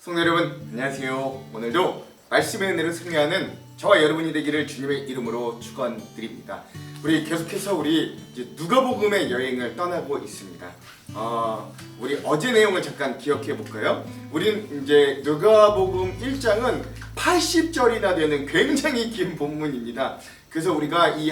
성도 여러분, 안녕하세요. 오늘도 말씀의 은혜로 승리하는 저와 여러분이 되기를 주님의 이름으로 축원드립니다. 우리 계속해서 이제 누가복음의 여행을 떠나고 있습니다. 우리 어제 내용을 잠깐 기억해 볼까요? 우린 이제 누가복음 1장은 80절이나 되는 굉장히 긴 본문입니다. 그래서 우리가 이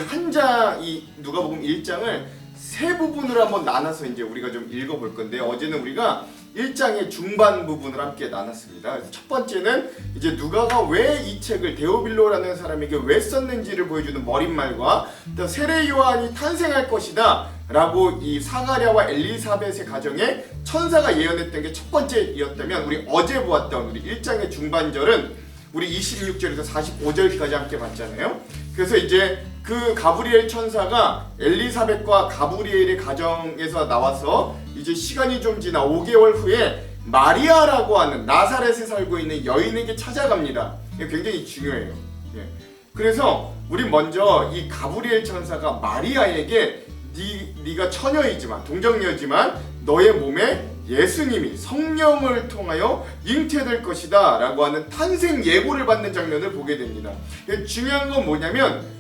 누가복음 1장을 세 부분으로 한번 나눠서 이제 우리가 좀 읽어볼 건데, 어제는 우리가 1장의 중반 부분을 함께 나눴습니다. 그래서 첫 번째는 이제 누가가 왜 이 책을 데오빌로라는 사람에게 왜 썼는지를 보여주는 머릿말과, 또 세례 요한이 탄생할 것이다 라고 이 사가랴와 엘리사벳의 가정에 천사가 예언했던 게 첫 번째이었다면, 우리 어제 보았던 우리 1장의 중반절은 우리 26절에서 45절까지 함께 봤잖아요. 그래서 이제 그 가브리엘 천사가 엘리사벳과 가브리엘의 가정에서 나와서 이제 시간이 좀 지나 5개월 후에 마리아라고 하는 나사렛에 살고 있는 여인에게 찾아갑니다. 이게 굉장히 중요해요. 그래서 우리 먼저 이 가브리엘 천사가 마리아에게 네가 처녀이지만 동정녀지만 너의 몸에 예수님이 성령을 통하여 잉태될 것이다 라고 하는 탄생 예고를 받는 장면을 보게 됩니다. 중요한 건 뭐냐면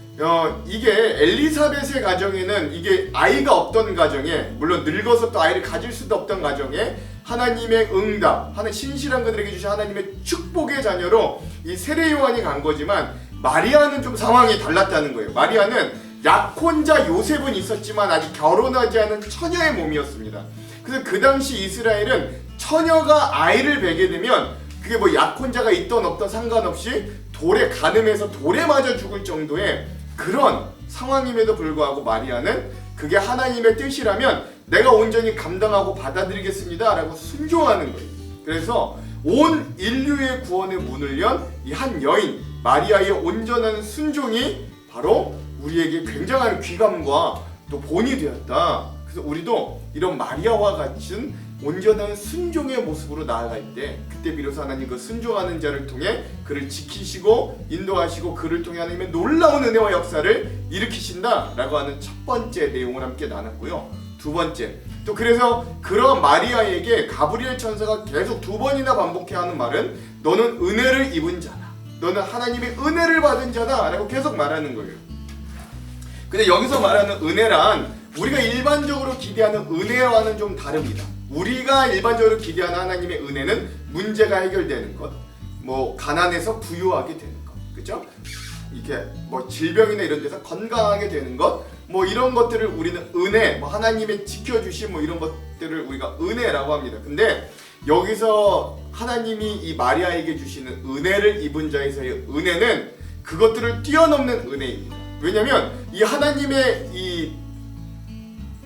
이게 엘리사벳의 가정에는 이게 아이가 없던 가정에, 물론 늙어서 또 아이를 가질 수도 없던 가정에 하나님의 응답, 신실한 그들에게 주신 하나님의 축복의 자녀로 이 세례 요한이 간 거지만, 마리아는 좀 상황이 달랐다는 거예요. 마리아는 약혼자 요셉은 있었지만 아직 결혼하지 않은 처녀의 몸이었습니다. 그래서 그 당시 이스라엘은 처녀가 아이를 베게 되면 그게 뭐 약혼자가 있던 없던 상관없이 돌에 가늠해서 돌에 맞아 죽을 정도의 그런 상황임에도 불구하고 마리아는 그게 하나님의 뜻이라면 내가 온전히 감당하고 받아들이겠습니다 라고 순종하는 거예요. 그래서 온 인류의 구원의 문을 연 이 한 여인 마리아의 온전한 순종이 바로 우리에게 굉장한 귀감과 또 본이 되었다. 그래서 우리도 이런 마리아와 같은 온전한 순종의 모습으로 나아갈 때, 그때 비로소 하나님 그 순종하는 자를 통해 그를 지키시고 인도하시고 그를 통해 하나님의 놀라운 은혜와 역사를 일으키신다라고 하는 첫 번째 내용을 함께 나눴고요. 두 번째, 또 그래서 그런 마리아에게 가브리엘 천사가 계속 두 번이나 반복해 하는 말은 너는 은혜를 입은 자다, 너는 하나님의 은혜를 받은 자다 라고 계속 말하는 거예요. 근데 여기서 말하는 은혜란 우리가 일반적으로 기대하는 은혜와는 좀 다릅니다. 우리가 일반적으로 기대하는 하나님의 은혜는 문제가 해결되는 것, 뭐 가난해서 부유하게 되는 것, 그렇죠? 이렇게 뭐 질병이나 이런 데서 건강하게 되는 것, 뭐 이런 것들을 우리는 은혜, 뭐 하나님의 지켜주심, 뭐 이런 것들을 우리가 은혜라고 합니다. 근데 여기서 하나님이 이 마리아에게 주시는 은혜를 입은 자에서의 은혜는 그것들을 뛰어넘는 은혜입니다. 왜냐면 이 하나님의 이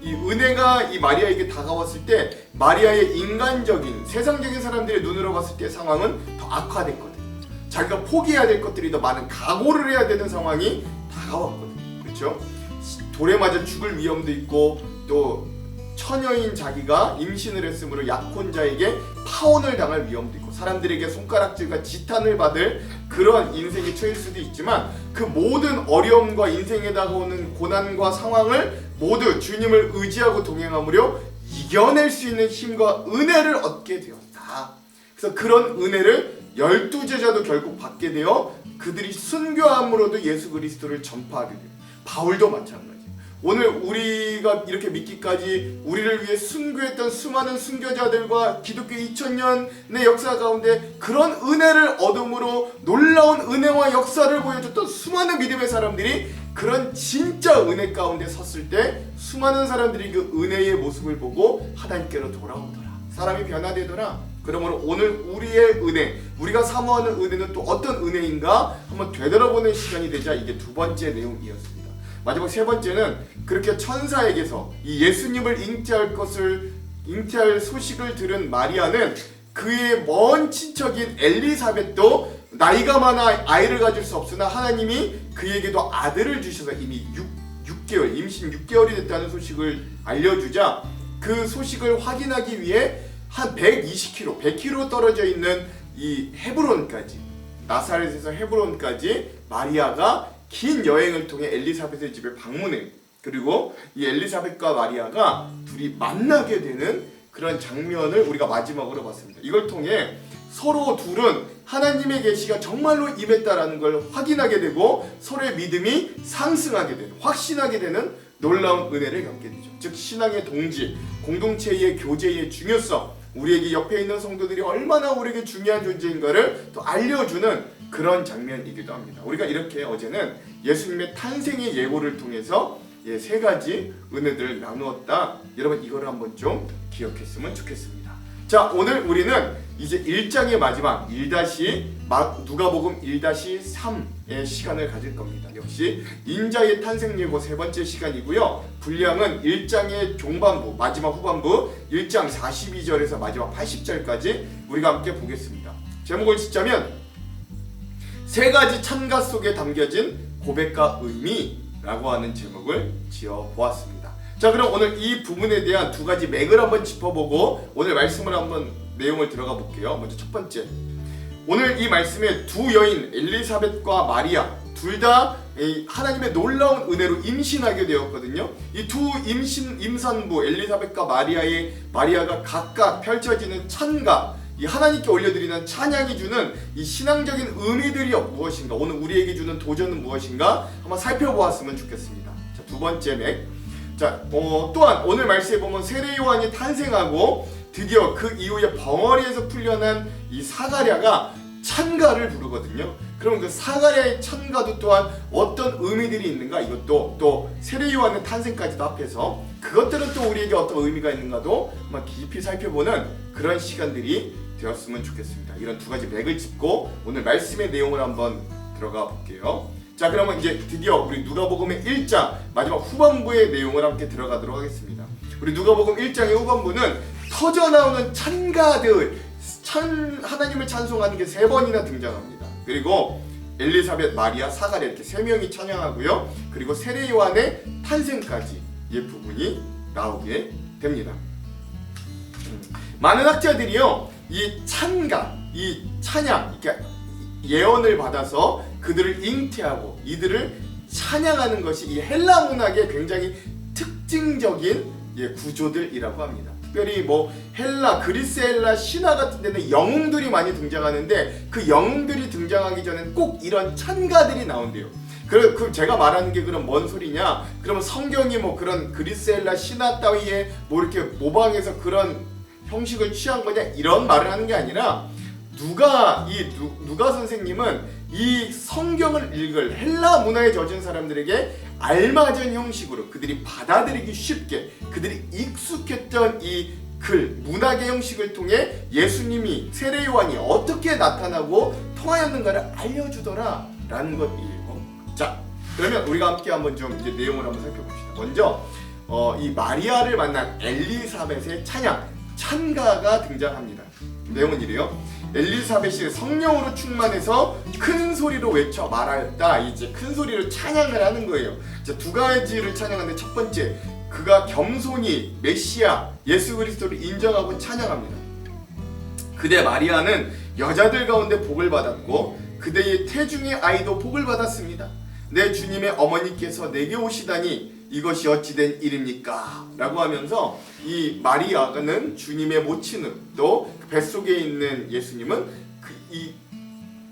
은혜가 이 마리아에게 다가왔을 때 마리아의 인간적인 세상적인 사람들의 눈으로 봤을 때 상황은 더 악화됐거든요. 자기가 포기해야 될 것들이 더 많은 각오를 해야 되는 상황이 다가왔거든요. 그렇죠? 돌에 맞아 죽을 위험도 있고, 또 처녀인 자기가 임신을 했으므로 약혼자에게 파혼을 당할 위험도 있고, 사람들에게 손가락질과 지탄을 받을 그런 인생에 처할 수도 있지만, 그 모든 어려움과 인생에 다가오는 고난과 상황을 모두 주님을 의지하고 동행함으로 이겨낼 수 있는 힘과 은혜를 얻게 되었다. 그래서 그런 은혜를 12제자도 결국 받게 되어 그들이 순교함으로도 예수 그리스도를 전파하게 돼요. 바울도 마찬가지예요. 오늘 우리가 이렇게 믿기까지 우리를 위해 순교했던 수많은 순교자들과 기독교 2000년의 역사 가운데 그런 은혜를 얻음으로 놀라운 은혜와 역사를 보여줬던 수많은 믿음의 사람들이 그런 진짜 은혜 가운데 섰을 때 수많은 사람들이 그 은혜의 모습을 보고 하나님께로 돌아오더라. 사람이 변화되더라. 그러므로 오늘 우리의 은혜, 우리가 사모하는 은혜는 또 어떤 은혜인가 한번 되돌아보는 시간이 되자 이게 두 번째 내용이었습니다. 마지막 세 번째는 그렇게 천사에게서 이 예수님을 잉태할 소식을 들은 마리아는 그의 먼 친척인 엘리사벳도 나이가 많아 아이를 가질 수 없으나 하나님이 그에게도 아들을 주셔서 이미 6개월, 임신 6개월이 됐다는 소식을 알려주자 그 소식을 확인하기 위해 한 100km 떨어져 있는 이 헤브론까지, 나사렛에서 헤브론까지 마리아가 긴 여행을 통해 엘리사벳의 집에 방문해요. 그리고 이 엘리사벳과 마리아가 둘이 만나게 되는 그런 장면을 우리가 마지막으로 봤습니다. 이걸 통해 서로 둘은 하나님의 계시가 정말로 임했다라는 걸 확인하게 되고 서로의 믿음이 상승하게 되는, 확신하게 되는 놀라운 은혜를 겪게 되죠. 즉 신앙의 동지, 공동체의 교제의 중요성, 우리에게 옆에 있는 성도들이 얼마나 우리에게 중요한 존재인가를 또 알려주는 그런 장면이기도 합니다. 우리가 이렇게 어제는 예수님의 탄생의 예고를 통해서 세 가지 은혜들을 나누었다. 여러분 이거를 한번 좀 기억했으면 좋겠습니다. 자, 오늘 우리는 이제 1장의 마지막 누가복음 1-3의 시간을 가질 겁니다. 역시 인자의 탄생 예고 세 번째 시간이고요. 분량은 1장의 종반부, 마지막 후반부 1장 42절에서 마지막 80절까지 우리가 함께 보겠습니다. 제목을 짓자면 세 가지 찬가 속에 담겨진 고백과 의미라고 하는 제목을 지어 보았습니다. 자, 그럼 오늘 이 부분에 대한 두 가지 맥을 한번 짚어보고 오늘 말씀을 한번 내용을 들어가 볼게요. 먼저 첫 번째, 오늘 이 말씀에 두 여인 엘리사벳과 마리아 둘 다 하나님의 놀라운 은혜로 임신하게 되었거든요. 이 두 임산부 엘리사벳과 마리아가 각각 펼쳐지는 찬가, 이 하나님께 올려드리는 찬양이 주는 이 신앙적인 의미들이 무엇인가, 오늘 우리에게 주는 도전은 무엇인가 한번 살펴보았으면 좋겠습니다. 자, 두 번째 맥. 자, 또한 오늘 말씀에 보면 세례 요한이 탄생하고 드디어 그 이후에 벙어리에서 풀려난 이 사가랴가 찬가를 부르거든요. 그럼 그 사가랴의 찬가도 또한 어떤 의미들이 있는가, 이것도 또 세례 요한의 탄생까지도 합해서 그것들은 또 우리에게 어떤 의미가 있는가도 한번 깊이 살펴보는 그런 시간들이 되었으면 좋겠습니다. 이런 두 가지 맥을 짚고 오늘 말씀의 내용을 한번 들어가 볼게요. 자, 그러면 이제 드디어 우리 누가복음의 1장 마지막 후반부의 내용을 함께 들어가도록 하겠습니다. 우리 누가복음 1장의 후반부는 터져나오는 찬가들, 하나님을 찬송하는 게 세 번이나 등장합니다. 그리고 엘리사벳, 마리아, 사가랴 이렇게 세 명이 찬양하고요. 그리고 세례 요한의 탄생까지 이 부분이 나오게 됩니다. 많은 학자들이요, 이 찬가, 이 찬양, 그러니까 예언을 받아서 그들을 잉태하고 이들을 찬양하는 것이 이 헬라 문학의 굉장히 특징적인 구조들이라고 합니다. 특별히 그리스 헬라 신화 같은 데는 영웅들이 많이 등장하는데 그 영웅들이 등장하기 전엔 꼭 이런 찬가들이 나온대요. 제가 말하는 게 그럼 뭔 소리냐? 그러면 성경이 그런 그리스 헬라 신화 따위에 이렇게 모방해서 그런 형식을 취한 거냐? 이런 말을 하는 게 아니라 누가 선생님은 이 성경을 읽을 헬라 문화에 젖은 사람들에게 알맞은 형식으로 그들이 받아들이기 쉽게 그들이 익숙했던 이 문학의 형식을 통해 예수님이, 세례 요한이 어떻게 나타나고 통하였는가를 알려주더라 라는 것이에요. 자, 그러면 우리가 함께 한번 좀 이제 내용을 한번 살펴봅시다. 먼저 이 마리아를 만난 엘리사벳의 찬가가 등장합니다. 내용은 이래요. 엘리사벳이 성령으로 충만해서 큰 소리로 외쳐 말하였다. 이제 큰 소리로 찬양을 하는 거예요. 자, 두 가지를 찬양하는데 첫 번째, 그가 겸손히 메시아 예수 그리스도를 인정하고 찬양합니다. 그대 마리아는 여자들 가운데 복을 받았고 그대의 태중의 아이도 복을 받았습니다. 내 주님의 어머니께서 내게 오시다니 이것이 어찌된 일입니까? 라고 하면서 이 마리아는 주님의 모친은 또 뱃속에 있는 예수님은 이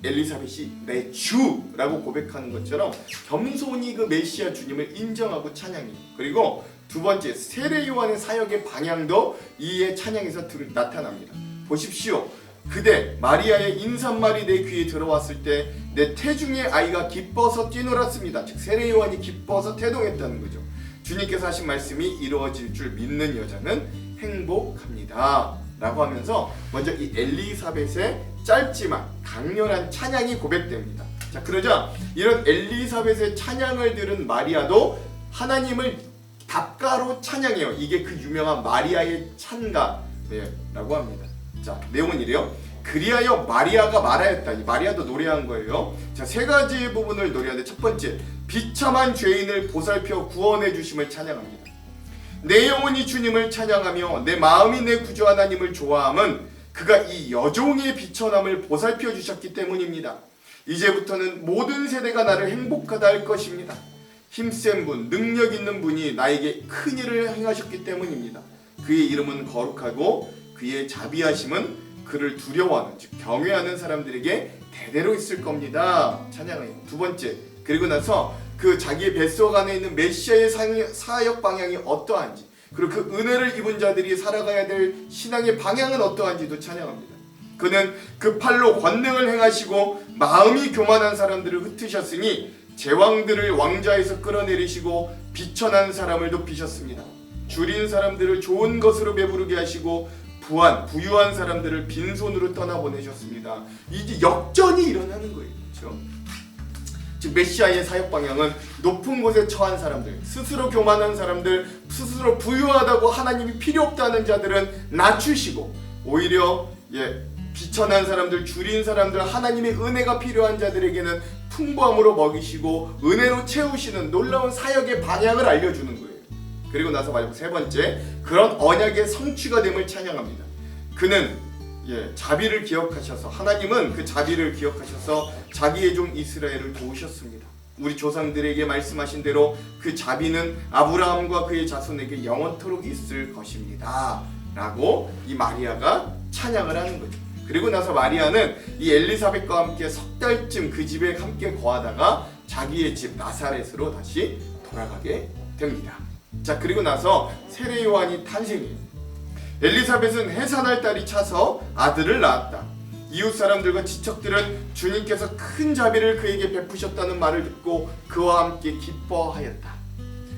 엘리사벳이 내 주라고 고백하는 것처럼 겸손히 그 메시아 주님을 인정하고 찬양해요. 그리고 두 번째, 세례 요한의 사역의 방향도 이의 찬양에서 나타납니다. 보십시오. 그대 마리아의 인사말이 내 귀에 들어왔을 때 내 태중의 아이가 기뻐서 뛰놀았습니다. 즉 세례 요한이 기뻐서 태동했다는 거죠. 주님께서 하신 말씀이 이루어질 줄 믿는 여자는 행복합니다 라고 하면서 먼저 이 엘리사벳의 짧지만 강렬한 찬양이 고백됩니다. 자, 그러자 이런 엘리사벳의 찬양을 들은 마리아도 하나님을 답가로 찬양해요. 이게 그 유명한 마리아의 찬가라고 합니다. 자, 내용은 이래요. 그리하여 마리아가 말하였다. 이 마리아도 노래한 거예요. 자, 세 가지 부분을 노래하는데 첫 번째, 비참한 죄인을 보살펴 구원해 주심을 찬양합니다. 내 영혼이 주님을 찬양하며 내 마음이 내 구주 하나님을 좋아함은 그가 이 여종의 비천함을 보살펴 주셨기 때문입니다. 이제부터는 모든 세대가 나를 행복하다 할 것입니다. 힘센 분, 능력 있는 분이 나에게 큰 일을 행하셨기 때문입니다. 그의 이름은 거룩하고 그의 자비하심은 그를 두려워하는, 즉 경외하는 사람들에게 대대로 있을 겁니다. 찬양해요. 두 번째, 그리고 나서 그 자기의 뱃속 안에 있는 메시아의 사역 방향이 어떠한지, 그리고 그 은혜를 입은 자들이 살아가야 될 신앙의 방향은 어떠한지도 찬양합니다. 그는 그 팔로 권능을 행하시고 마음이 교만한 사람들을 흩으셨으니 제왕들을 왕좌에서 끌어내리시고 비천한 사람을 높이셨습니다. 줄인 사람들을 좋은 것으로 배부르게 하시고 부유한 사람들을 빈손으로 떠나보내셨습니다. 이제 역전이 일어나는 거예요. 그렇죠? 즉 메시아의 사역 방향은 높은 곳에 처한 사람들, 스스로 교만한 사람들, 스스로 부유하다고 하나님이 필요 없다는 자들은 낮추시고, 오히려 비천한 사람들, 줄인 사람들, 하나님의 은혜가 필요한 자들에게는 풍부함으로 먹이시고 은혜로 채우시는 놀라운 사역의 방향을 알려주는 거예요. 그리고 나서 마지막 세 번째, 그런 언약의 성취가 됨을 찬양합니다. 그는 자비를 기억하셔서, 하나님은 그 자비를 기억하셔서 자기의 종 이스라엘을 도우셨습니다. 우리 조상들에게 말씀하신 대로 그 자비는 아브라함과 그의 자손에게 영원토록 있을 것입니다 라고 이 마리아가 찬양을 하는 거죠. 그리고 나서 마리아는 이 엘리사벳과 함께 석 달쯤 그 집에 함께 거하다가 자기의 집 나사렛으로 다시 돌아가게 됩니다. 자, 그리고 나서 세례 요한이 탄생해요. 엘리사벳은 해산할 딸이 차서 아들을 낳았다. 이웃 사람들과 친척들은 주님께서 큰 자비를 그에게 베푸셨다는 말을 듣고 그와 함께 기뻐하였다.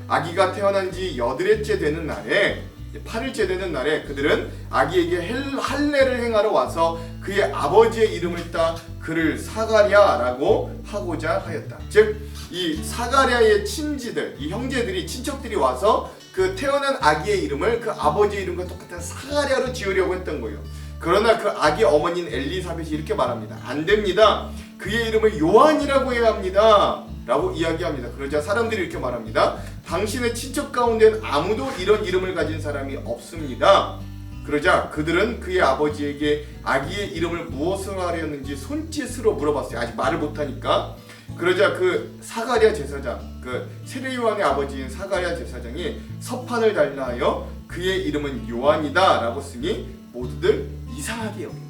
아기가 태어난 지 8일째 되는 날에, 8일째 되는 날에 그들은 아기에게 할례를 행하러 와서 그의 아버지의 이름을 따 그를 사가랴라고 하고자 하였다. 즉 이 사가랴의 친지들, 이 형제들이, 친척들이 와서 그 태어난 아기의 이름을 그 아버지의 이름과 똑같은 사가랴로 지으려고 했던 거예요. 그러나 그 아기 어머니인 엘리사벳이 이렇게 말합니다. 안 됩니다. 그의 이름을 요한이라고 해야 합니다 라고 이야기합니다. 그러자 사람들이 이렇게 말합니다. 당신의 친척 가운데는 아무도 이런 이름을 가진 사람이 없습니다. 그러자 그들은 그의 아버지에게 아기의 이름을 무엇으로 하려는지 손짓으로 물어봤어요. 아직 말을 못하니까. 그러자 그 사가랴 제사장, 그 세례 요한의 아버지인 사가랴 제사장이 서판을 달라하여 그의 이름은 요한이다 라고 쓰니 모두들 이상하게 여깁니다.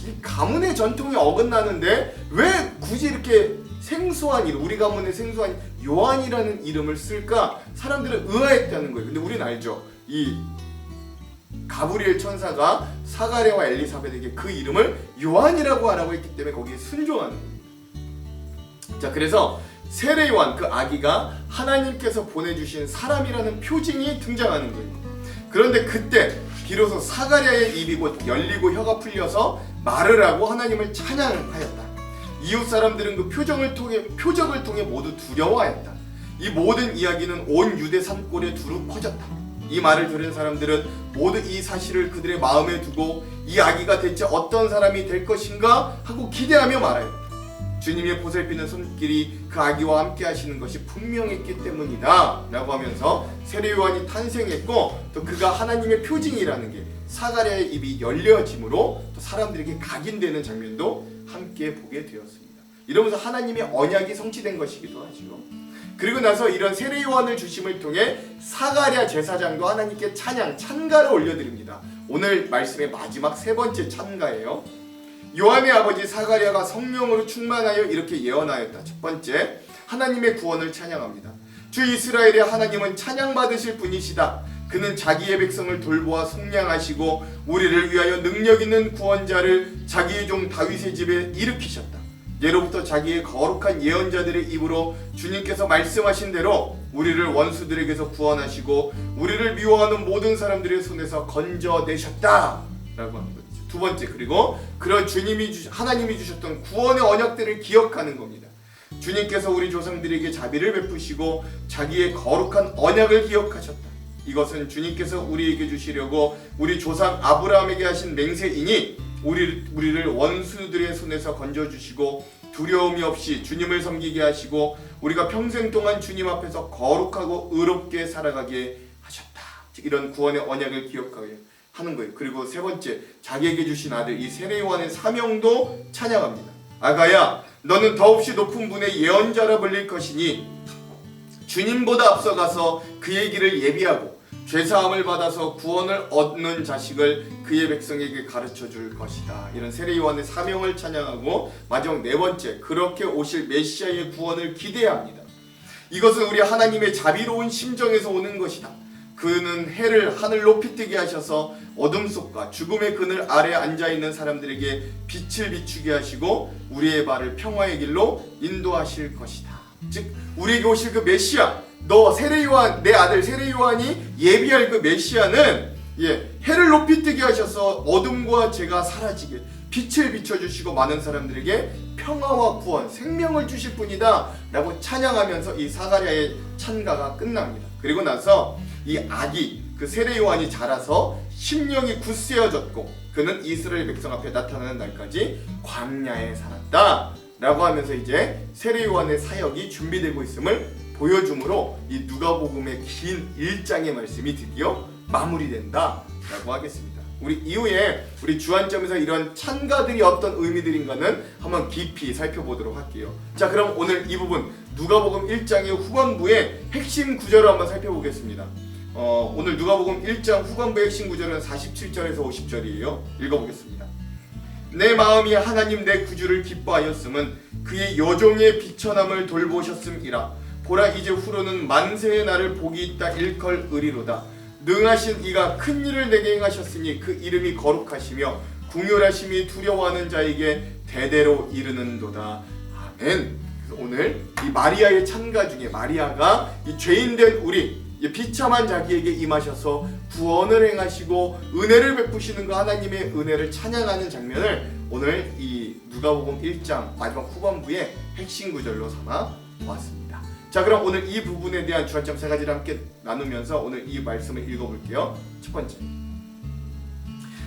이 가문의 전통이 어긋나는데 왜 굳이 이렇게 생소한 이름, 우리 가문의 생소한 요한이라는 이름을 쓸까? 사람들은 의아했다는 거예요. 근데 우리는 알죠. 이 가브리엘 천사가 사가랴와 엘리사벳에게 그 이름을 요한이라고 하라고 했기 때문에 거기에 순종하는 겁니다. 자, 그래서 세례 요한, 그 아기가 하나님께서 보내주신 사람이라는 표징이 등장하는 거예요. 그런데 그때 비로소 사가랴의 입이 곧 열리고 혀가 풀려서 말을 하고 하나님을 찬양하였다. 이웃 사람들은 그 표적을 통해 모두 두려워하였다. 이 모든 이야기는 온 유대 산골에 두루 퍼졌다. 이 말을 들은 사람들은 모두 이 사실을 그들의 마음에 두고 이 아기가 대체 어떤 사람이 될 것인가 하고 기대하며 말하였다. 주님의 보살피는 손길이 그 아기와 함께 하시는 것이 분명했기 때문이다 라고 하면서 세례 요한이 탄생했고, 또 그가 하나님의 표징이라는 게 사가랴의 입이 열려짐으로 또 사람들에게 각인되는 장면도 함께 보게 되었습니다. 이러면서 하나님의 언약이 성취된 것이기도 하죠. 그리고 나서 이런 세례 요한을 주심을 통해 사가랴 제사장도 하나님께 찬가를 올려드립니다. 오늘 말씀의 마지막 세 번째 찬가예요. 요한의 아버지 사가랴가 성령으로 충만하여 이렇게 예언하였다. 첫 번째, 하나님의 구원을 찬양합니다. 주 이스라엘의 하나님은 찬양받으실 분이시다. 그는 자기의 백성을 돌보아 속량하시고 우리를 위하여 능력 있는 구원자를 자기의 종 다윗의 집에 일으키셨다. 예로부터 자기의 거룩한 예언자들의 입으로 주님께서 말씀하신 대로 우리를 원수들에게서 구원하시고 우리를 미워하는 모든 사람들의 손에서 건져내셨다 라고 하는 거죠. 두 번째, 그리고 그런 하나님이 주셨던 구원의 언약들을 기억하는 겁니다. 주님께서 우리 조상들에게 자비를 베푸시고 자기의 거룩한 언약을 기억하셨다. 이것은 주님께서 우리에게 주시려고 우리 조상 아브라함에게 하신 맹세이니 우리를 원수들의 손에서 건져주시고 두려움이 없이 주님을 섬기게 하시고 우리가 평생 동안 주님 앞에서 거룩하고 의롭게 살아가게 하셨다. 즉 이런 구원의 언약을 기억하는 거예요. 그리고 세 번째, 자기에게 주신 아들 이 세례 요한의 사명도 찬양합니다. 아가야, 너는 더없이 높은 분의 예언자라 불릴 것이니 주님보다 앞서가서 그의 길을 예비하고 죄사함을 받아서 구원을 얻는 자식을 그의 백성에게 가르쳐 줄 것이다. 이런 세례 요한의 사명을 찬양하고 마지막 네 번째, 그렇게 오실 메시아의 구원을 기대합니다. 이것은 우리 하나님의 자비로운 심정에서 오는 것이다. 그는 해를 하늘 높이 뜨게 하셔서 어둠 속과 죽음의 그늘 아래 앉아있는 사람들에게 빛을 비추게 하시고 우리의 발을 평화의 길로 인도하실 것이다. 즉 우리에게 오실 그 메시아, 너 세례 요한, 내 아들 세례 요한이 예비할 그 메시아는 해를 높이 뜨게 하셔서 어둠과 죄가 사라지게 빛을 비춰주시고 많은 사람들에게 평화와 구원, 생명을 주실 분이다 라고 찬양하면서 이 사가랴의 찬가가 끝납니다. 그리고 나서 이 아기, 그 세례 요한이 자라서 심령이 굳세어졌고 그는 이스라엘 백성 앞에 나타나는 날까지 광야에 살았다 라고 하면서 이제 세례 요한의 사역이 준비되고 있음을 보여주므로 이 누가복음의 긴 1장의 말씀이 드디어 마무리된다 라고 하겠습니다. 우리 이후에 우리 주안점에서 이런 찬가들이 어떤 의미들인가는 한번 깊이 살펴보도록 할게요. 자, 그럼 오늘 이 부분 누가복음 1장의 후반부의 핵심 구절을 한번 살펴보겠습니다. 오늘 누가복음 1장 후반부의 핵심 구절은 47절에서 50절이에요. 읽어보겠습니다. 내 마음이 하나님 내 구주를 기뻐하였음은 그의 여종의 비천함을 돌보셨음이라. 보라 이제 후로는 만세의 날을 복이 있다 일컬 의리로다. 능하신 이가 큰 일을 내게 행하셨으니 그 이름이 거룩하시며 궁휼하심이 두려워하는 자에게 대대로 이르는도다. 아멘. 그래서 오늘 이 마리아의 찬가 중에 마리아가 이 죄인된 우리 비참한 자기에게 임하셔서 구원을 행하시고 은혜를 베푸시는 그 하나님의 은혜를 찬양하는 장면을 오늘 이 누가복음 1장 마지막 후반부의 핵심 구절로 삼아 보았습니다. 자, 그럼 오늘 이 부분에 대한 주안점 세 가지를 함께 나누면서 오늘 이 말씀을 읽어볼게요. 첫 번째,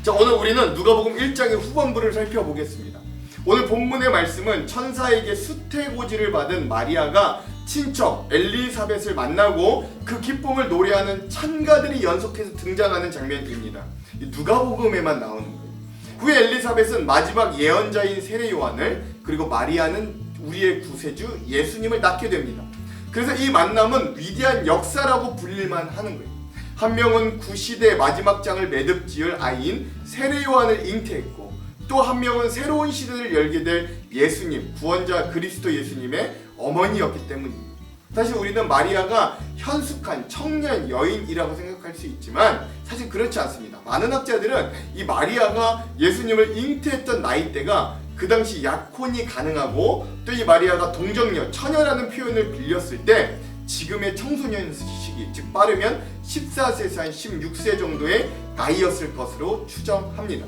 자, 오늘 우리는 누가복음 1장의 후반부를 살펴보겠습니다. 오늘 본문의 말씀은 천사에게 수태고지를 받은 마리아가 친척 엘리사벳을 만나고 그 기쁨을 노래하는 찬가들이 연속해서 등장하는 장면입니다. 누가복음에만 나오는 거예요. 후에 엘리사벳은 마지막 예언자인 세례 요한을, 그리고 마리아는 우리의 구세주 예수님을 낳게 됩니다. 그래서 이 만남은 위대한 역사라고 불릴만 하는 거예요. 한 명은 구시대 마지막 장을 매듭지을 아이인 세례 요한을 잉태했고, 또 한 명은 새로운 시대를 열게 될 예수님, 구원자 그리스도 예수님의 어머니였기 때문입니다. 사실 우리는 마리아가 현숙한 청년 여인이라고 생각할 수 있지만 사실 그렇지 않습니다. 많은 학자들은 이 마리아가 예수님을 잉태했던 나이대가 그 당시 약혼이 가능하고, 또 이 마리아가 동정녀, 처녀라는 표현을 빌렸을 때 지금의 청소년 시기, 즉 빠르면 14세에서 한 16세 정도의 나이였을 것으로 추정합니다.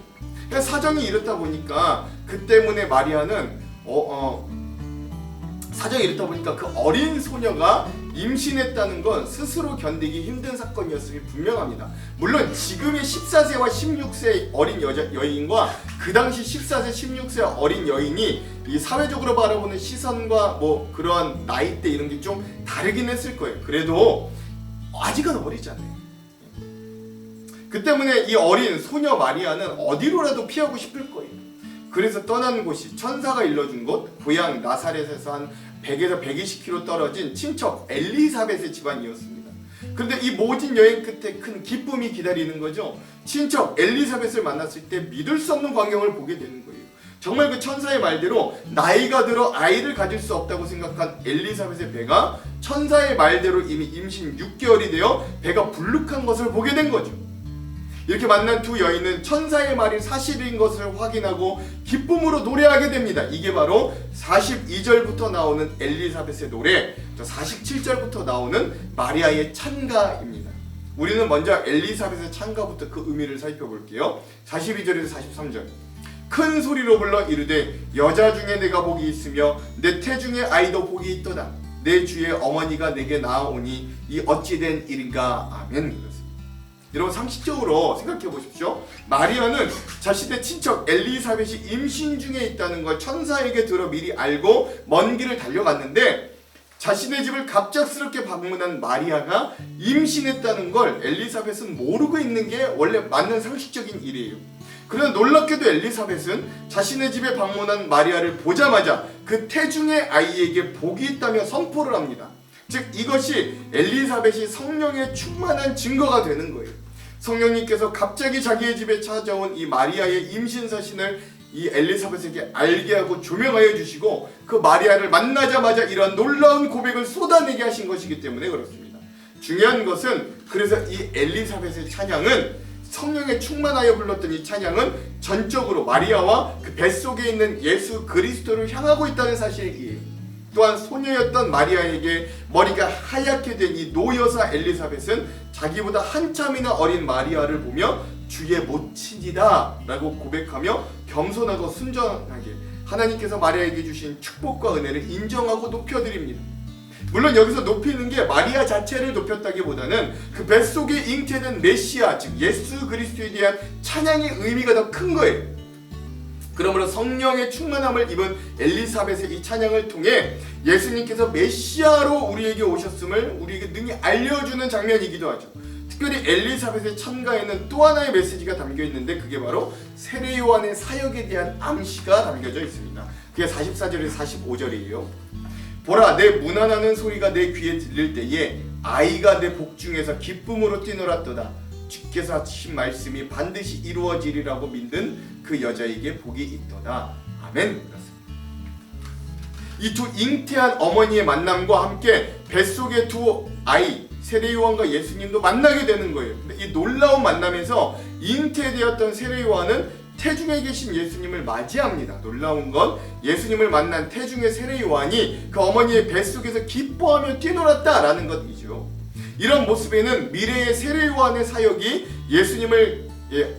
사정이 이렇다 보니까 그 때문에 마리아는 사정이 이렇다 보니까 그 어린 소녀가 임신했다는 건 스스로 견디기 힘든 사건이었음이 분명합니다. 물론 지금의 14세와 16세 어린 여인과 그 당시 14세, 16세 어린 여인이 이 사회적으로 바라보는 시선과 뭐 그런 나이대 이런 게 좀 다르긴 했을 거예요. 그래도 아직은 어리잖아요. 그 때문에 이 어린 소녀 마리아는 어디로라도 피하고 싶을 거예요. 그래서 떠난 곳이 천사가 일러준 곳, 고향 나사렛에서 한 100에서 120km 떨어진 친척 엘리사벳의 집안이었습니다. 그런데 이 모진 여행 끝에 큰 기쁨이 기다리는 거죠. 친척 엘리사벳을 만났을 때 믿을 수 없는 광경을 보게 되는 거예요. 정말 그 천사의 말대로 나이가 들어 아이를 가질 수 없다고 생각한 엘리사벳의 배가 천사의 말대로 이미 임신 6개월이 되어 배가 불룩한 것을 보게 된 거죠. 이렇게 만난 두 여인은 천사의 말이 사실인 것을 확인하고 기쁨으로 노래하게 됩니다. 이게 바로 42절부터 나오는 엘리사벳의 노래, 47절부터 나오는 마리아의 찬가입니다. 우리는 먼저 엘리사벳의 찬가부터 그 의미를 살펴볼게요. 42절에서 43절. 큰 소리로 불러 이르되 여자 중에 내가 복이 있으며 내 태중에 아이도 복이 있도다. 내 주의 어머니가 내게 나아오니 이 어찌된 일인가. 아멘. 여러분 상식적으로 생각해 보십시오. 마리아는 자신의 친척 엘리사벳이 임신 중에 있다는 걸 천사에게 들어 미리 알고 먼 길을 달려갔는데, 자신의 집을 갑작스럽게 방문한 마리아가 임신했다는 걸 엘리사벳은 모르고 있는 게 원래 맞는 상식적인 일이에요. 그러나 놀랍게도 엘리사벳은 자신의 집에 방문한 마리아를 보자마자 그 태중의 아이에게 복이 있다며 선포를 합니다. 즉 이것이 엘리사벳이 성령의 충만한 증거가 되는 거예요. 성령님께서 갑자기 자기의 집에 찾아온 이 마리아의 임신 사실을 이 엘리사벳에게 알게 하고 조명하여 주시고 그 마리아를 만나자마자 이러한 놀라운 고백을 쏟아내게 하신 것이기 때문에 그렇습니다. 중요한 것은 그래서 이 엘리사벳의 찬양은 성령에 충만하여 불렀던 이 찬양은 전적으로 마리아와 그 뱃속에 있는 예수 그리스도를 향하고 있다는 사실이에요. 또한 소녀였던 마리아에게 머리가 하얗게 된 이 노여사 엘리사벳은 자기보다 한참이나 어린 마리아를 보며 주의 모친이다 라고 고백하며 겸손하고 순전하게 하나님께서 마리아에게 주신 축복과 은혜를 인정하고 높여드립니다. 물론 여기서 높이는 게 마리아 자체를 높였다기보다는 그 뱃속에 잉태된 메시아 즉 예수 그리스도에 대한 찬양의 의미가 더 큰 거예요. 그러므로 성령의 충만함을 입은 엘리사벳의 이 찬양을 통해 예수님께서 메시아로 우리에게 오셨음을 우리에게 능히 알려주는 장면이기도 하죠. 특별히 엘리사벳의 찬가에는 또 하나의 메시지가 담겨 있는데 그게 바로 세례 요한의 사역에 대한 암시가 담겨져 있습니다. 그게 44절에서 45절이에요. 보라, 내 문안하는 소리가 내 귀에 들릴 때에 아이가 내 복중에서 기쁨으로 뛰놀았도다. 주께서 하신 말씀이 반드시 이루어지리라고 믿는 그 여자에게 복이 있도다. 아멘. 이 두 잉태한 어머니의 만남과 함께 뱃속의 두 아이 세례요한과 예수님도 만나게 되는 거예요. 근데 이 놀라운 만남에서 잉태되었던 세례요한은 태중에 계신 예수님을 맞이합니다. 놀라운 건 예수님을 만난 태중의 세례요한이 그 어머니의 뱃속에서 기뻐하며 뛰놀았다라는 것이죠. 이런 모습에는 미래의 세례요한의 사역이 예수님을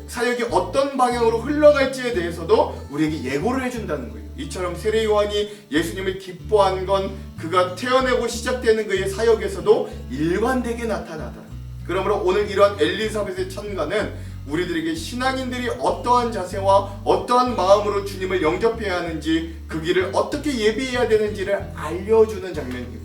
사역이 어떤 방향으로 흘러갈지에 대해서도 우리에게 예고를 해준다는 거예요. 이처럼 세례요한이 예수님을 기뻐한 건 그가 태어나고 시작되는 그의 사역에서도 일관되게 나타나더라. 그러므로 오늘 이러한 엘리사벳의 찬가는 우리들에게 신앙인들이 어떠한 자세와 어떠한 마음으로 주님을 영접해야 하는지 그 길을 어떻게 예비해야 되는지를 알려주는 장면입니다.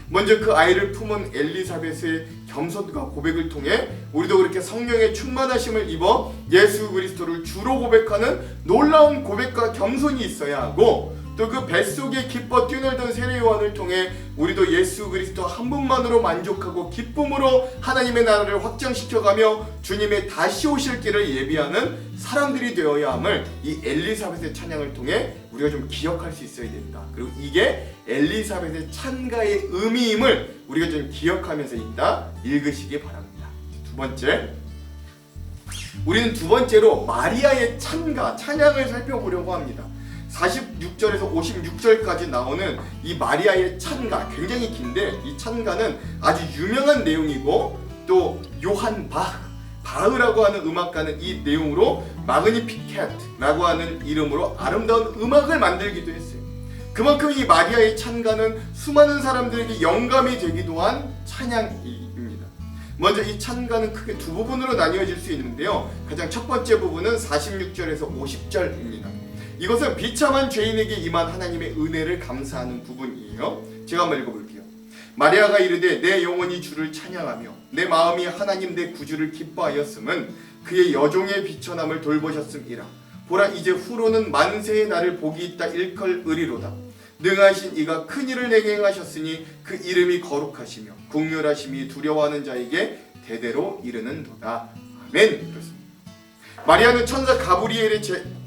먼저 그 아이를 품은 엘리사벳의 겸손과 고백을 통해 우리도 그렇게 성령의 충만하심을 입어 예수 그리스도를 주로 고백하는 놀라운 고백과 겸손이 있어야 하고 또 그 뱃속에 기뻐 뛰놀던 세례요한을 통해 우리도 예수 그리스도 한 분만으로 만족하고 기쁨으로 하나님의 나라를 확장시켜가며 주님의 다시 오실 길을 예비하는 사람들이 되어야 함을 이 엘리사벳의 찬양을 통해 우리가 좀 기억할 수 있어야 된다. 그리고 이게 엘리사벳의 찬가의 의미임을 우리가 좀 기억하면서 읽으시기 바랍니다. 두 번째, 우리는 두 번째로 마리아의 찬양을 살펴보려고 합니다. 46절에서 56절까지 나오는 이 마리아의 찬가 굉장히 긴데 이 찬가는 아주 유명한 내용이고 또 요한 바흐라고 하는 음악가는 이 내용으로 마그니피켓라고 하는 이름으로 아름다운 음악을 만들기도 했어요. 그만큼 이 마리아의 찬가는 수많은 사람들에게 영감이 되기도 한 찬양입니다. 먼저 이 찬가는 크게 두 부분으로 나뉘어질 수 있는데요. 가장 첫 번째 부분은 46절에서 50절입니다. 이것은 비참한 죄인에게 임한 하나님의 은혜를 감사하는 부분이에요. 제가 한번 읽어볼게요. 마리아가 이르되 내 영혼이 주를 찬양하며 내 마음이 하나님 내 구주를 기뻐하였음은 그의 여종의 비천함을 돌보셨음이라. 보라, 이제 후로는 만세의 나를 복이 있다 일컬으리로다. 능하신 이가 큰 일을 내게 행하셨으니 그 이름이 거룩하시며 국률하심이 두려워하는 자에게 대대로 이르는도다. 아멘. 그렇습니다. 마리아는 천사 가브리엘의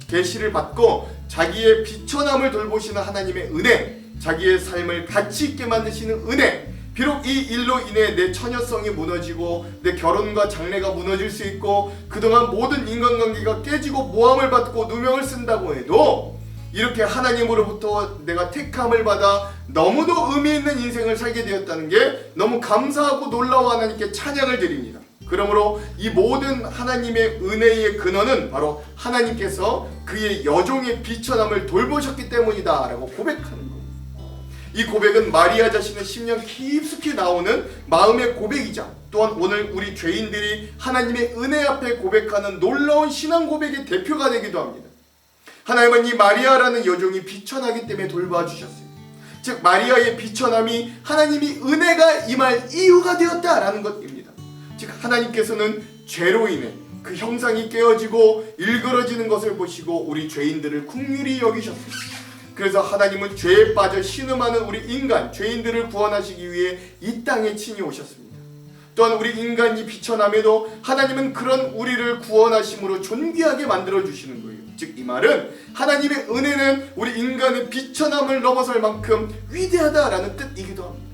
계시를 받고 자기의 비천함을 돌보시는 하나님의 은혜, 자기의 삶을 가치 있게 만드시는 은혜, 비록 이 일로 인해 내 처녀성이 무너지고 내 결혼과 장래가 무너질 수 있고 그동안 모든 인간관계가 깨지고 모함을 받고 누명을 쓴다고 해도 이렇게 하나님으로부터 내가 택함을 받아 너무도 의미 있는 인생을 살게 되었다는 게 너무 감사하고 놀라워 하나님께 찬양을 드립니다. 그러므로 이 모든 하나님의 은혜의 근원은 바로 하나님께서 그의 여종의 비천함을 돌보셨기 때문이다 라고 고백하는 겁니다. 이 고백은 마리아 자신의 심령 깊숙이 나오는 마음의 고백이자 또한 오늘 우리 죄인들이 하나님의 은혜 앞에 고백하는 놀라운 신앙 고백의 대표가 되기도 합니다. 하나님은 이 마리아라는 여종이 비천하기 때문에 돌봐주셨어요. 즉 마리아의 비천함이 하나님이 은혜가 임할 이유가 되었다라는 것입니다. 즉 하나님께서는 죄로 인해 그 형상이 깨어지고 일그러지는 것을 보시고 우리 죄인들을 긍휼히 여기셨습니다. 그래서 하나님은 죄에 빠져 신음하는 우리 인간, 죄인들을 구원하시기 위해 이 땅에 친히 오셨습니다. 또한 우리 인간이 비천함에도 하나님은 그런 우리를 구원하심으로 존귀하게 만들어 주시는 거예요. 즉 이 말은 하나님의 은혜는 우리 인간의 비천함을 넘어설 만큼 위대하다라는 뜻이기도 합니다.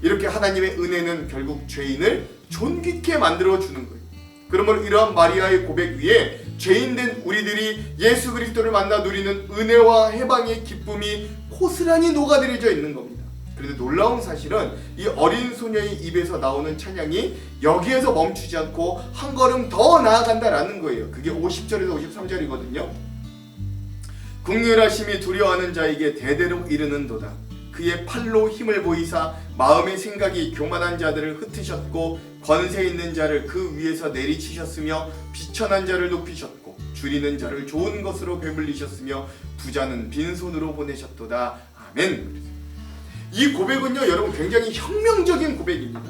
이렇게 하나님의 은혜는 결국 죄인을 존귀케 만들어 주는 거예요. 그러므로 이러한 마리아의 고백 위에 죄인된 우리들이 예수 그리스도를 만나 누리는 은혜와 해방의 기쁨이 고스란히 녹아들여져 있는 겁니다. 그런데 놀라운 사실은 이 어린 소녀의 입에서 나오는 찬양이 여기에서 멈추지 않고 한 걸음 더 나아간다라는 거예요. 그게 50절에서 53절이거든요. 긍휼하심이 두려워하는 자에게 대대로 이르는도다. 그의 팔로 힘을 보이사 마음의 생각이 교만한 자들을 흩으셨고 권세 있는 자를 그 위에서 내리치셨으며 비천한 자를 높이셨고 줄이는 자를 좋은 것으로 배불리셨으며 부자는 빈손으로 보내셨도다. 아멘. 이 고백은요 여러분 굉장히 혁명적인 고백입니다.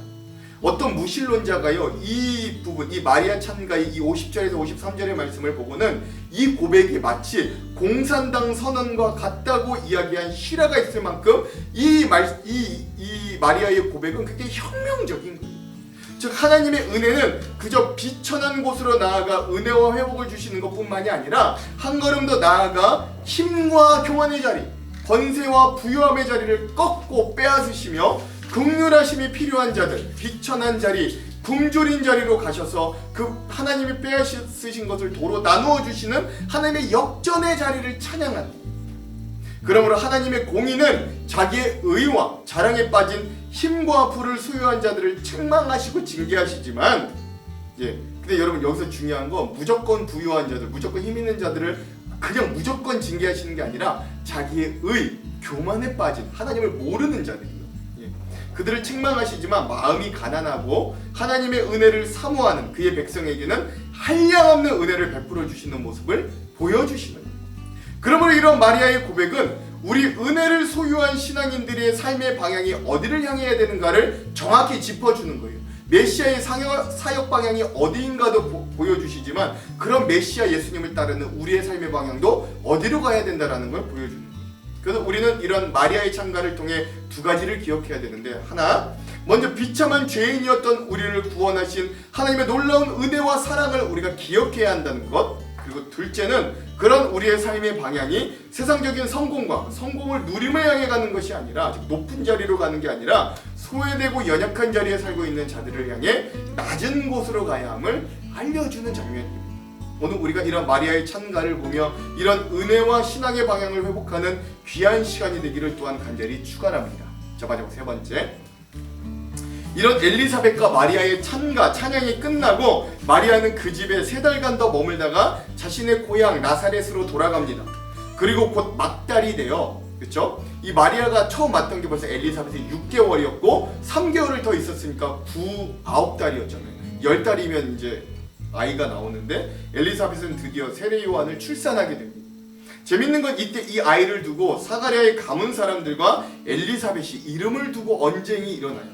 어떤 무신론자가요 이 부분, 이 마리아 찬가의 이 50절에서 53절의 말씀을 보고는 이 고백이 마치 공산당 선언과 같다고 이야기한 실화가 있을 만큼 이 마리아의 고백은 굉장히 혁명적인 거예요. 즉 하나님의 은혜는 그저 비천한 곳으로 나아가 은혜와 회복을 주시는 것뿐만이 아니라 한 걸음 더 나아가 힘과 교만의 자리, 권세와 부유함의 자리를 꺾고 빼앗으시며 긍휼하심이 필요한 자들, 비천한 자리, 굶주린 자리로 가셔서 그 하나님이 빼앗으신 것을 도로 나누어 주시는 하나님의 역전의 자리를 찬양하는. 그러므로 하나님의 공의는 자기의 의와 자랑에 빠진 힘과 부를 소유한 자들을 책망하시고 징계하시지만, 근데 여러분 여기서 중요한 건 무조건 부유한 자들, 무조건 힘 있는 자들을 그냥 무조건 징계하시는 게 아니라 자기의 의, 교만에 빠진 하나님을 모르는 자들이에요. 그들을 책망하시지만 마음이 가난하고 하나님의 은혜를 사모하는 그의 백성에게는 한량없는 은혜를 베풀어 주시는 모습을 보여주시는 거예요. 그러므로 이런 마리아의 고백은 우리 은혜를 소유한 신앙인들의 삶의 방향이 어디를 향해야 되는가를 정확히 짚어주는 거예요. 메시아의 사역 방향이 어디인가도 보여주시지만 그런 메시아 예수님을 따르는 우리의 삶의 방향도 어디로 가야 된다는 걸 보여주는 거예요. 그래서 우리는 이런 마리아의 찬가를 통해 두 가지를 기억해야 되는데, 하나, 먼저 비참한 죄인이었던 우리를 구원하신 하나님의 놀라운 은혜와 사랑을 우리가 기억해야 한다는 것. 그리고 둘째는 그런 우리의 삶의 방향이 세상적인 성공을 누림을 향해 가는 것이 아니라, 높은 자리로 가는 게 아니라 소외되고 연약한 자리에 살고 있는 자들을 향해 낮은 곳으로 가야 함을 알려주는 장면입니다. 오늘 우리가 이런 마리아의 찬가를 보며 이런 은혜와 신앙의 방향을 회복하는 귀한 시간이 되기를 또한 간절히 축원합니다. 자, 마지막 세 번째, 이런 엘리사벳과 마리아의 찬양이 끝나고 마리아는 그 집에 3달간 더 머물다가 자신의 고향 나사렛으로 돌아갑니다. 그리고 곧 막달이 돼요. 그렇죠? 이 마리아가 처음 왔던 게 벌써 엘리사벳이 6개월이었고 3개월을 더 있었으니까 9달이었잖아요. 10달이면 이제 아이가 나오는데 엘리사벳은 드디어 세례 요한을 출산하게 됩니다. 재밌는 건 이때 이 아이를 두고 사가랴의 가문 사람들과 엘리사벳이 이름을 두고 언쟁이 일어나요.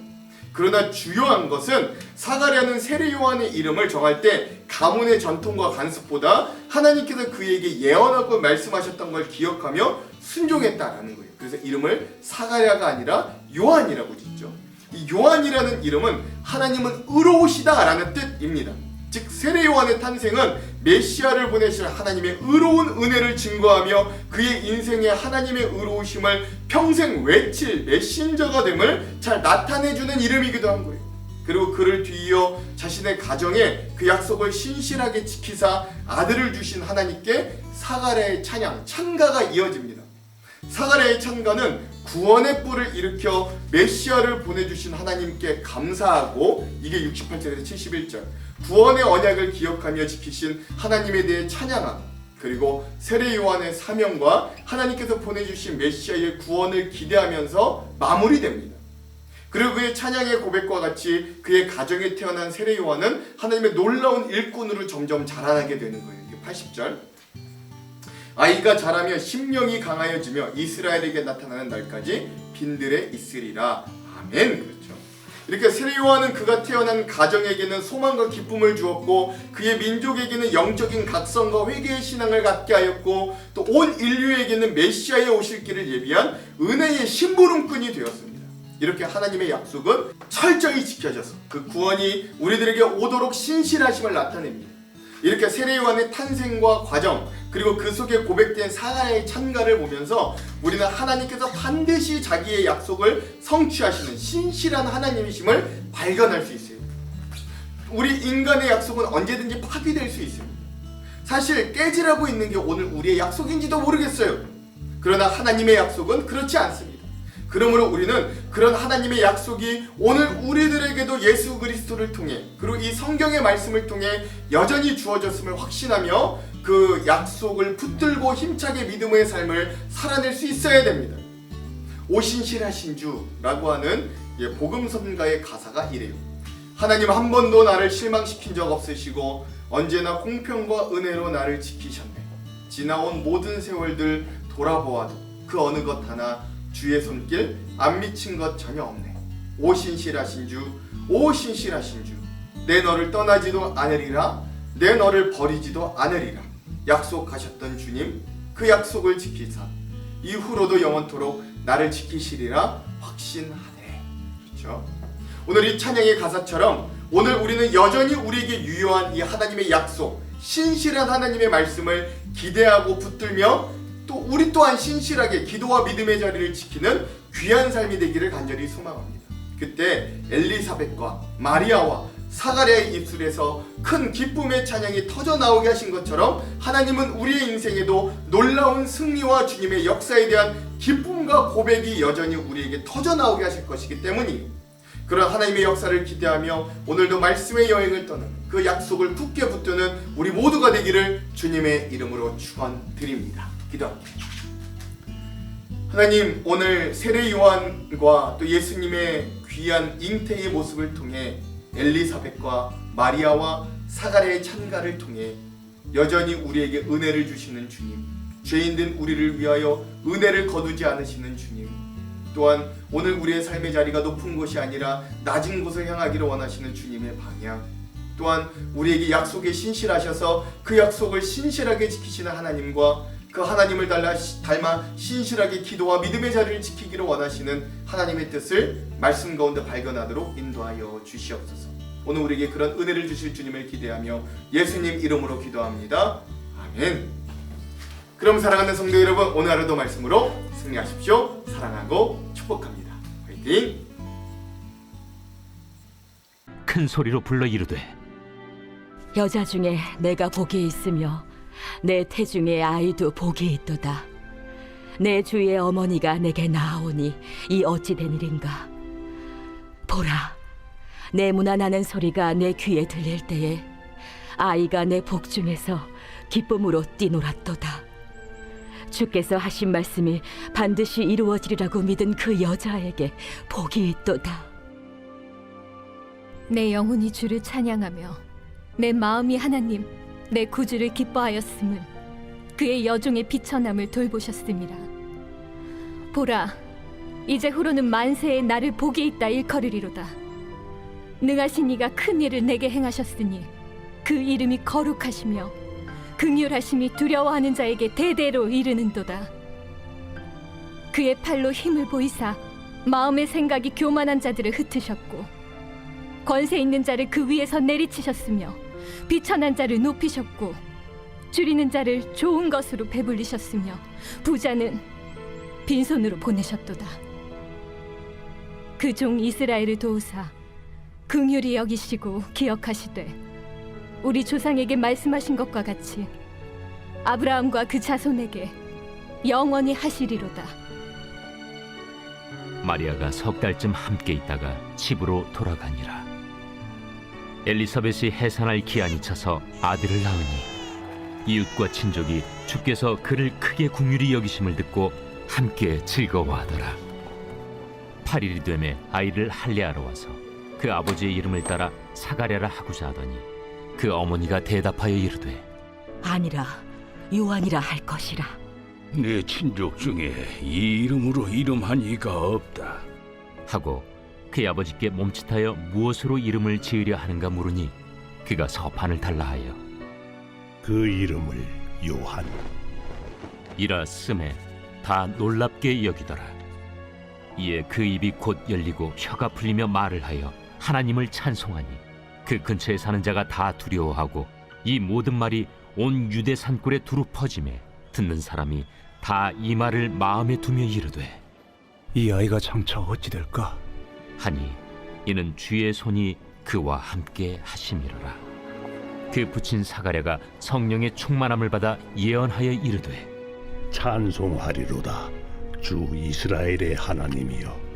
그러나 중요한 것은 사가랴는 세례 요한의 이름을 정할 때 가문의 전통과 관습보다 하나님께서 그에게 예언하고 말씀하셨던 걸 기억하며 순종했다라는 거예요. 그래서 이름을 사가랴가 아니라 요한이라고 짓죠. 이 요한이라는 이름은 하나님은 의로우시다라는 뜻입니다. 즉 세례 요한의 탄생은 메시아를 보내실 하나님의 의로운 은혜를 증거하며 그의 인생에 하나님의 의로우심을 평생 외칠 메신저가 됨을 잘 나타내주는 이름이기도 한 거예요. 그리고 그를 뒤이어 자신의 가정에 그 약속을 신실하게 지키사 아들을 주신 하나님께 사가랴의 찬가가 이어집니다. 사가랴의 찬가는 구원의 뿔을 일으켜 메시아를 보내주신 하나님께 감사하고, 이게 68절에서 71절, 구원의 언약을 기억하며 지키신 하나님에 대해 찬양함, 그리고 세례 요한의 사명과 하나님께서 보내주신 메시아의 구원을 기대하면서 마무리됩니다. 그리고 그의 찬양의 고백과 같이 그의 가정에 태어난 세례 요한은 하나님의 놀라운 일꾼으로 점점 자라나게 되는 거예요. 이게 80절, 아이가 자라며 심령이 강하여지며 이스라엘에게 나타나는 날까지 빈들에 있으리라. 아멘. 그렇죠. 이렇게 세례 요한은 그가 태어난 가정에게는 소망과 기쁨을 주었고 그의 민족에게는 영적인 각성과 회개의 신앙을 갖게 하였고 또 온 인류에게는 메시아의 오실 길을 예비한 은혜의 심부름꾼이 되었습니다. 이렇게 하나님의 약속은 철저히 지켜져서 그 구원이 우리들에게 오도록 신실하심을 나타냅니다. 이렇게 세례 요한의 탄생과 과정 그리고 그 속에 고백된 사가랴의 찬가를 보면서 우리는 하나님께서 반드시 자기의 약속을 성취하시는 신실한 하나님이심을 발견할 수 있어요. 우리 인간의 약속은 언제든지 파기될 수 있습니다. 사실 깨지라고 있는 게 오늘 우리의 약속인지도 모르겠어요. 그러나 하나님의 약속은 그렇지 않습니다. 그러므로 우리는 그런 하나님의 약속이 오늘 우리들에게도 예수 그리스도를 통해 그리고 이 성경의 말씀을 통해 여전히 주어졌음을 확신하며 그 약속을 붙들고 힘차게 믿음의 삶을 살아낼 수 있어야 됩니다. 오신실하신 주라고 하는 복음선가의 가사가 이래요. 하나님 한 번도 나를 실망시킨 적 없으시고 언제나 공평과 은혜로 나를 지키셨네. 지나온 모든 세월들 돌아보아도 그 어느 것 하나 주의 손길 안 미친 것 전혀 없네. 오 신실하신 주, 오 신실하신 주, 내 너를 떠나지도 않으리라, 내 너를 버리지도 않으리라. 약속하셨던 주님, 그 약속을 지키사 이후로도 영원토록 나를 지키시리라 확신하네. 그렇죠? 오늘 이 찬양의 가사처럼 오늘 우리는 여전히 우리에게 유효한 이 하나님의 약속, 신실한 하나님의 말씀을 기대하고 붙들며 또 우리 또한 신실하게 기도와 믿음의 자리를 지키는 귀한 삶이 되기를 간절히 소망합니다. 그때 엘리사벳과 마리아와 사가랴의 입술에서 큰 기쁨의 찬양이 터져나오게 하신 것처럼 하나님은 우리의 인생에도 놀라운 승리와 주님의 역사에 대한 기쁨과 고백이 여전히 우리에게 터져나오게 하실 것이기 때문이에요. 그런 하나님의 역사를 기대하며 오늘도 말씀의 여행을 떠나는 그 약속을 굳게 붙드는 우리 모두가 되기를 주님의 이름으로 축원드립니다. 기도합니다. 하나님, 오늘 세례 요한과 또 예수님의 귀한 잉태의 모습을 통해 엘리사벳과 마리아와 사가랴의 찬가를 통해 여전히 우리에게 은혜를 주시는 주님, 죄인된 우리를 위하여 은혜를 거두지 않으시는 주님, 또한 오늘 우리의 삶의 자리가 높은 곳이 아니라 낮은 곳을 향하기를 원하시는 주님의 방향, 또한 우리에게 약속에 신실하셔서 그 약속을 신실하게 지키시는 하나님과 그 하나님을 닮아 신실하게 기도와 믿음의 자리를 지키기를 원하시는 하나님의 뜻을 말씀 가운데 발견하도록 인도하여 주시옵소서. 오늘 우리에게 그런 은혜를 주실 주님을 기대하며 예수님 이름으로 기도합니다. 아멘. 그럼 사랑하는 성도 여러분, 오늘 하루도 말씀으로 승리하십시오. 사랑하고 축복합니다. 화이팅! 큰 소리로 불러 이르되 여자 중에 내가 복이 있으며 내 태중의 아이도 복이 있도다. 내 주의 어머니가 내게 나아오니 이 어찌 된 일인가. 보라, 내 문안하는 소리가 내 귀에 들릴 때에 아이가 내 복 중에서 기쁨으로 뛰놀았도다. 주께서 하신 말씀이 반드시 이루어지리라고 믿은 그 여자에게 복이 있도다. 내 영혼이 주를 찬양하며 내 마음이 하나님 내 구주를 기뻐하였음은 그의 여종의 비천함을 돌보셨습니다. 보라, 이제 후로는 만세에 나를 복이 있다 일컬으리로다. 능하신 이가 큰 일을 내게 행하셨으니 그 이름이 거룩하시며 긍휼하심이 두려워하는 자에게 대대로 이르는도다. 그의 팔로 힘을 보이사 마음의 생각이 교만한 자들을 흩으셨고 권세 있는 자를 그 위에서 내리치셨으며 비천한 자를 높이셨고 줄이는 자를 좋은 것으로 배불리셨으며 부자는 빈손으로 보내셨도다. 그 종 이스라엘을 도우사 긍휼히 여기시고 기억하시되 우리 조상에게 말씀하신 것과 같이 아브라함과 그 자손에게 영원히 하시리로다. 마리아가 석 달쯤 함께 있다가 집으로 돌아가니라. 엘리사벳이 해산할 기한이 차서 아들을 낳으니 이웃과 친족이 주께서 그를 크게 긍휼히 여기심을 듣고 함께 즐거워하더라. 8일이 되매 아이를 할례하러 와서 그 아버지의 이름을 따라 사가랴라 하고자 하더니 그 어머니가 대답하여 이르되 아니라 요한이라 할 것이라. 내 친족 중에 이 이름으로 이름한 이가 없다. 하고 그의 아버지께 몸짓하여 무엇으로 이름을 지으려 하는가 물으니 그가 서판을 달라 하여 그 이름을 요한. 이라 쓰매 다 놀랍게 여기더라. 이에 그 입이 곧 열리고 혀가 풀리며 말을 하여 하나님을 찬송하니 그 근처에 사는 자가 다 두려워하고 이 모든 말이 온 유대 산골에 두루 퍼지매 듣는 사람이 다 이 말을 마음에 두며 이르되 이 아이가 장차 어찌 될까? 하니 이는 주의 손이 그와 함께 하심이로라. 그 붙인 사가랴가 성령의 충만함을 받아 예언하여 이르되 찬송하리로다 주 이스라엘의 하나님이여.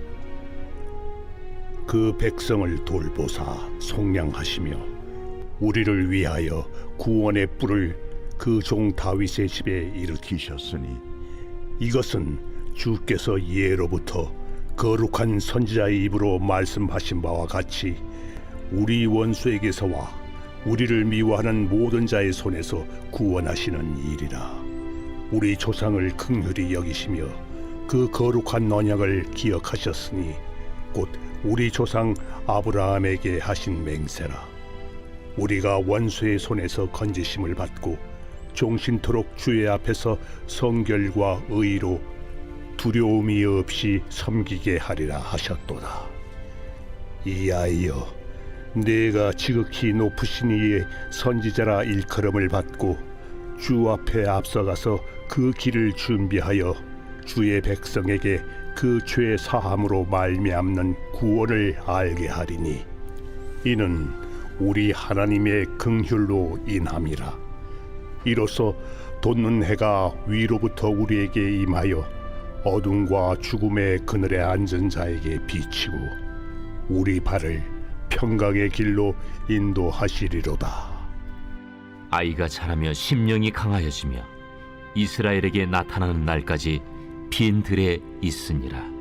그 백성을 돌보사 속량하시며 우리를 위하여 구원의 뿔을 그 종 다윗의 집에 일으키셨으니 이것은 주께서 예로부터 거룩한 선지자의 입으로 말씀하신 바와 같이 우리 원수에게서와 우리를 미워하는 모든 자의 손에서 구원하시는 일이라. 우리 조상을 긍휼히 여기시며 그 거룩한 언약을 기억하셨으니 곧 우리 조상 아브라함에게 하신 맹세라. 우리가 원수의 손에서 건지심을 받고 종신토록 주의 앞에서 성결과 의로 두려움이 없이 섬기게 하리라 하셨도다. 이 아이여, 내가 지극히 높으신 이의 선지자라 일컬음을 받고 주 앞에 앞서가서 그 길을 준비하여 주의 백성에게 그 죄 사함으로 말미암는 구원을 알게 하리니 이는 우리 하나님의 긍휼로 인함이라. 이로써 돋는 해가 위로부터 우리에게 임하여 어둠과 죽음의 그늘에 앉은 자에게 비치고 우리 발을 평강의 길로 인도하시리로다. 아이가 자라며 심령이 강하여지며 이스라엘에게 나타나는 날까지 빈 들에 있으니라.